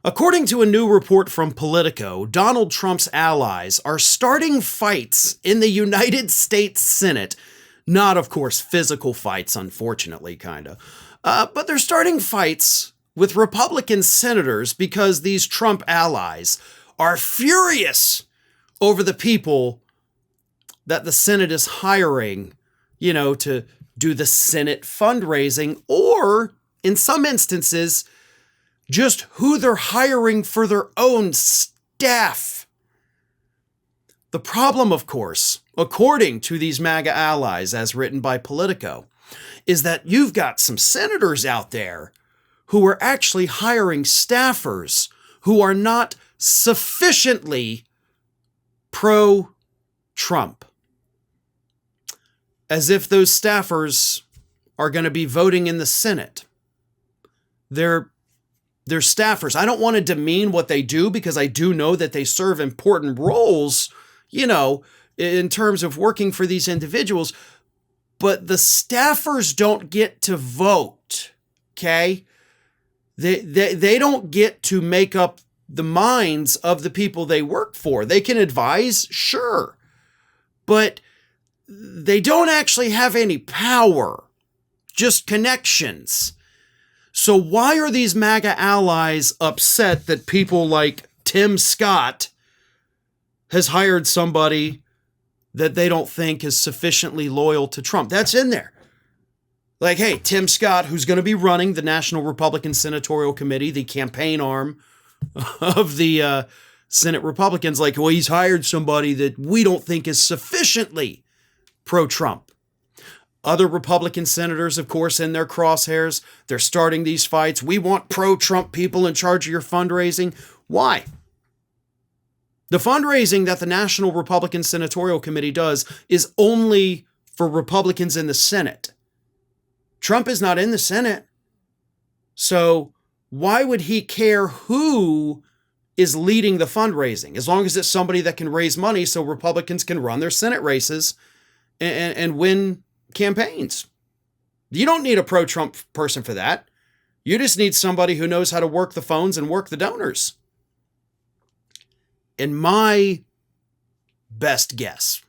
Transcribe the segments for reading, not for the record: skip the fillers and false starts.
According to a new report from Politico, Donald Trump's allies are starting fights in the United States Senate. Not, of course, physical fights, unfortunately, but they're starting fights with Republican senators because these Trump allies are furious over the people that the Senate is hiring, to do the Senate fundraising, or in some instances, just who they're hiring for their own staff. The problem, of course, according to these MAGA allies, as written by Politico, is that you've got some senators out there who are actually hiring staffers who are not sufficiently pro-Trump. As if those staffers are going to be voting in the Senate. They're staffers. I don't want to demean what they do because I do know that they serve important roles, in terms of working for these individuals. But the staffers don't get to vote, okay? They don't get to make up the minds of the people they work for. They can advise, sure, but they don't actually have any power, just connections. So why are these MAGA allies upset that people like Tim Scott has hired somebody that they don't think is sufficiently loyal to Trump? That's in there. Like, hey, Tim Scott, who's going to be running the National Republican Senatorial Committee, the campaign arm of the Senate Republicans, like, well, he's hired somebody that we don't think is sufficiently pro-Trump. Other Republican senators, of course, in their crosshairs, they're starting these fights. We want pro-Trump people in charge of your fundraising. Why? The fundraising that the National Republican Senatorial Committee does is only for Republicans in the Senate. Trump is not in the Senate. So why would he care who is leading the fundraising? As long as it's somebody that can raise money so Republicans can run their Senate races and win campaigns. You don't need a pro-Trump person for that. You just need somebody who knows how to work the phones and work the donors. In my best guess,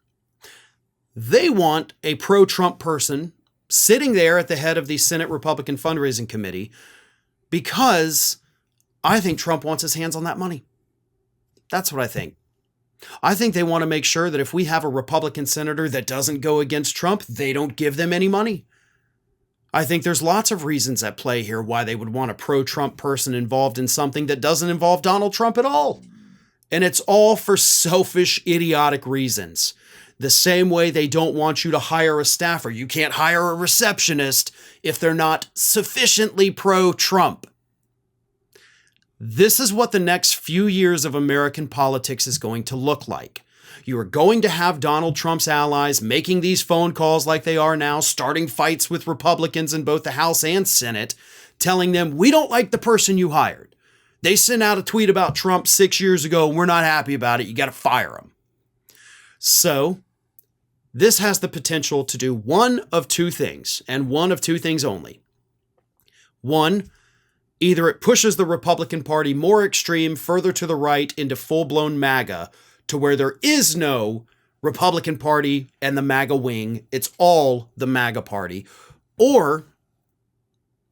they want a pro-Trump person sitting there at the head of the Senate Republican Fundraising Committee because I think Trump wants his hands on that money. That's what I think. I think they want to make sure that if we have a Republican senator that doesn't go against Trump, they don't give them any money. I think there's lots of reasons at play here why they would want a pro-Trump person involved in something that doesn't involve Donald Trump at all. And it's all for selfish, idiotic reasons. The same way they don't want you to hire a staffer. You can't hire a receptionist if they're not sufficiently pro-Trump. This is what the next few years of American politics is going to look like. You are going to have Donald Trump's allies making these phone calls like they are now, starting fights with Republicans in both the House and Senate, telling them, we don't like the person you hired. They sent out a tweet about Trump 6 years ago. We're not happy about it. You got to fire him. So this has the potential to do one of two things, and one of two things only. One, either it pushes the Republican Party more extreme, further to the right, into full-blown MAGA, to where there is no Republican Party and the MAGA wing. It's all the MAGA Party. Or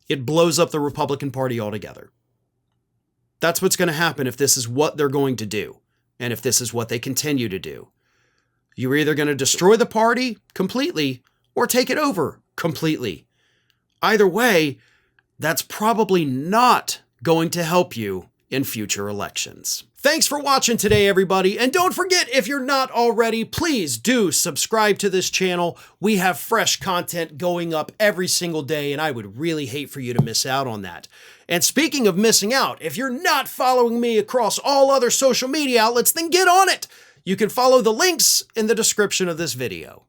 it blows up the Republican Party altogether. That's what's going to happen if this is what they're going to do, and if this is what they continue to do. You're either going to destroy the party completely or take it over completely. Either way, that's probably not going to help you in future elections. Thanks for watching today, everybody. And don't forget, if you're not already, please do subscribe to this channel. We have fresh content going up every single day, and I would really hate for you to miss out on that. And speaking of missing out, if you're not following me across all other social media outlets, then get on it. You can follow the links in the description of this video.